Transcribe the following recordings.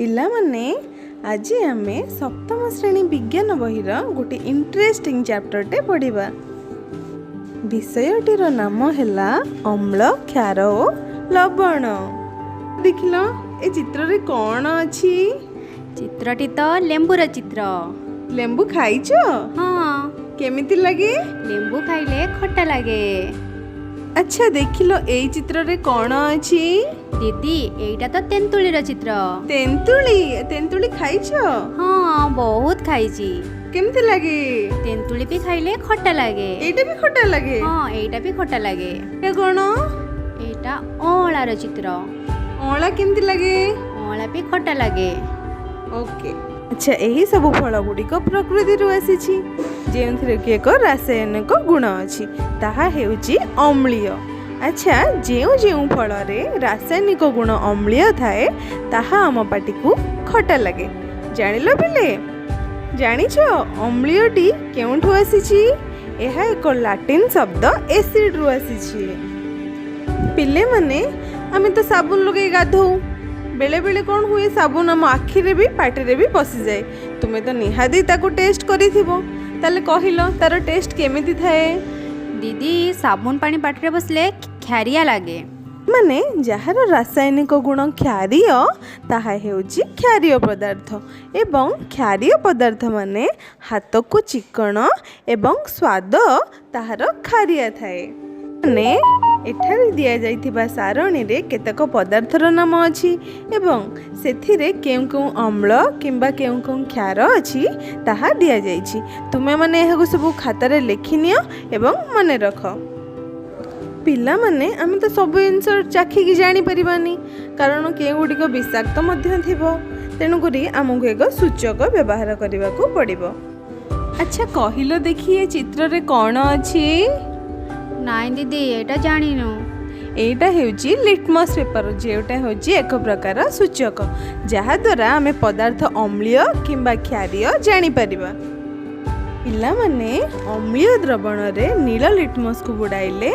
ପିଲାମାନେ ଆଜି ଆମେ ସପ୍ତମ ଶ୍ରେଣୀ ବିଜ୍ଞାନ ବହିର ଗୋଟେ ଇଣ୍ଟରେଷ୍ଟିଂ ଚାପ୍ଟରଟେ ପଢ଼ିବା। ବିଷୟଟିର ନାମ ହେଲା ଅମ୍ଳ, କ୍ଷାର ଓ ଲବଣ। ଦେଖିଲ ଏ ଚିତ୍ରରେ କ'ଣ ଅଛି? ଚିତ୍ରଟି ତ ଲେମ୍ବୁର ଚିତ୍ର। ଲେମ୍ବୁ ଖାଇଛ? ହଁ, କେମିତି ଲାଗେ? ଲେମ୍ବୁ ଖାଇଲେ ଖଟା ଲାଗେ। ଆଚ୍ଛା ଦେଖିଲ ଏଇ ଚିତ୍ରରେ କ'ଣ ଅଛି? ଦିଦି, ଏଇଟା ତ ତେନ୍ତୁଳିର ଚିତ୍ର। ତେନ୍ତୁଳି। ତେନ୍ତୁଳି ଖାଇଛ? ହଁ, ବହୁତ ଖାଇଛି। କେମିତି ଲାଗେ? ତେନ୍ତୁଳି ବି ଖାଇଲେ ଖଟା ଲାଗେ। ଏଇଟା ବି ଖଟା ଲାଗେ? ହଁ, ଏଇଟା ବି ଖଟା ଲାଗେ। ଏଇଟା କ'ଣ? ଏଇଟା ଅଁଳାର ଚିତ୍ର। ଅଁଳା କେମିତି ଲାଗେ? ଅଁଳା ବି ଖଟା ଲାଗେ। ଓକେ। ଆଚ୍ଛା ଏହି ସବୁ ଫଳ ଗୁଡ଼ିକ ପ୍ରକୃତିରୁ ଆସିଛି, ଯେଉଁଥିରେ କି ଏକ ରାସାୟନିକ ଗୁଣ ଅଛି, ତାହା ହେଉଛି ଅମ୍ଳୀୟ। ଆଚ୍ଛା, ଯେଉଁ ଯେଉଁ ଫଳରେ ରାସାୟନିକ ଗୁଣ ଅମ୍ଳୀୟ ଥାଏ ତାହା ଆମ ପାଟିକୁ ଖଟା ଲାଗେ। ଜାଣିଲ ପିଲେ? ଜାଣିଛ ଅମ୍ଳୀୟଟି କେଉଁଠୁ ଆସିଛି? ଏହା ଏକ ଲାଟିନ୍ ଶବ୍ଦ ଏସିଡ୍ରୁ ଆସିଛି। ପିଲେମାନେ, ଆମେ ତ ସାବୁନ ଲଗାଇ ଗାଧୋଉ, ବେଳେବେଳେ କ'ଣ ହୁଏ, ସାବୁନ ଆମ ଆଖିରେ ବି ପାଟିରେ ବି ପଶିଯାଏ। ତୁମେ ତ ନିହାତି ତାକୁ ଟେଷ୍ଟ କରିଥିବ, ତାହେଲେ କହିଲ ତାର ଟେଷ୍ଟ କେମିତି ଥାଏ? ଦିଦି, ସାବୁନ ପାଣି ପାଟିରେ ବସିଲେ କ୍ଷାରିଆ ଲାଗେ। ମାନେ ଯାହାର ରାସାୟନିକ ଗୁଣ କ୍ଷାରୀୟ ତାହା ହେଉଛି କ୍ଷାରୀୟ ପଦାର୍ଥ, ଏବଂ କ୍ଷାରୀୟ ପଦାର୍ଥ ମାନେ ହାତକୁ ଚିକଣ ଏବଂ ସ୍ୱାଦ ତାହାର ଖାରିଆ ଥାଏ। ମାନେ ଏଠାରେ ଦିଆଯାଇଥିବା ସାରଣୀରେ କେତେକ ପଦାର୍ଥର ନାମ ଅଛି ଏବଂ ସେଥିରେ କେଉଁ କେଉଁ ଅମ୍ଳ କିମ୍ବା କେଉଁ କେଉଁ କ୍ଷାର ଅଛି ତାହା ଦିଆଯାଇଛି। ତୁମେମାନେ ଏହାକୁ ସବୁ ଖାତାରେ ଲେଖିନିଅ ଏବଂ ମନେ ରଖ। ପିଲାମାନେ, ଆମେ ତ ସବୁ ଜିନିଷ ଚାଖିକି ଜାଣିପାରିବାନି, କାରଣ କେଉଁଗୁଡ଼ିକ ବିଷାକ୍ତ ମଧ୍ୟ ଥିବ। ତେଣୁକରି ଆମକୁ ଏକ ସୂଚକ ବ୍ୟବହାର କରିବାକୁ ପଡ଼ିବ। ଆଚ୍ଛା କହିଲ ଦେଖି, ଏ ଚିତ୍ରରେ କ'ଣ ଅଛି? ନାଇଁ ଦିଦି, ଏଇଟା ଜାଣିନୁ। ଏଇଟା ହେଉଛି ଲିଟମସ୍ ପେପର, ଯେଉଁଟା ହେଉଛି ଏକ ପ୍ରକାର ସୂଚକ, ଯାହାଦ୍ୱାରା ଆମେ ପଦାର୍ଥ ଅମ୍ଳୀୟ କିମ୍ବା କ୍ଷାରୀୟ ଜାଣିପାରିବା। ପିଲାମାନେ, ଅମ୍ଳୀୟ ଦ୍ରବଣରେ ନୀଳ ଲିଟମସ୍କୁ ବୁଡ଼ାଇଲେ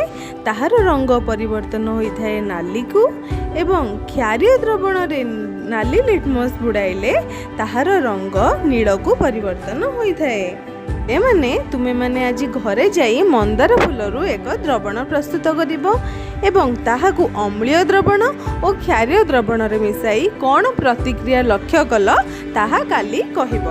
ତାହାର ରଙ୍ଗ ପରିବର୍ତ୍ତନ ହୋଇଥାଏ ନାଲିକୁ, ଏବଂ କ୍ଷାରୀୟ ଦ୍ରବଣରେ ନାଲି ଲିଟମସ୍ ବୁଡ଼ାଇଲେ ତାହାର ରଙ୍ଗ ନୀଳକୁ ପରିବର୍ତ୍ତନ ହୋଇଥାଏ। ଏମାନେ ତୁମେମାନେ ଆଜି ଘରେ ଯାଇ ମନ୍ଦାର ଫୁଲରୁ ଏକ ଦ୍ରବଣ ପ୍ରସ୍ତୁତ କରିବ ଏବଂ ତାହାକୁ ଅମ୍ଳୀୟ ଦ୍ରବଣ ଓ କ୍ଷାରୀୟ ଦ୍ରବଣରେ ମିଶାଇ କ'ଣ ପ୍ରତିକ୍ରିୟା ଲକ୍ଷ୍ୟ କଲ ତାହା କାଲି କହିବ।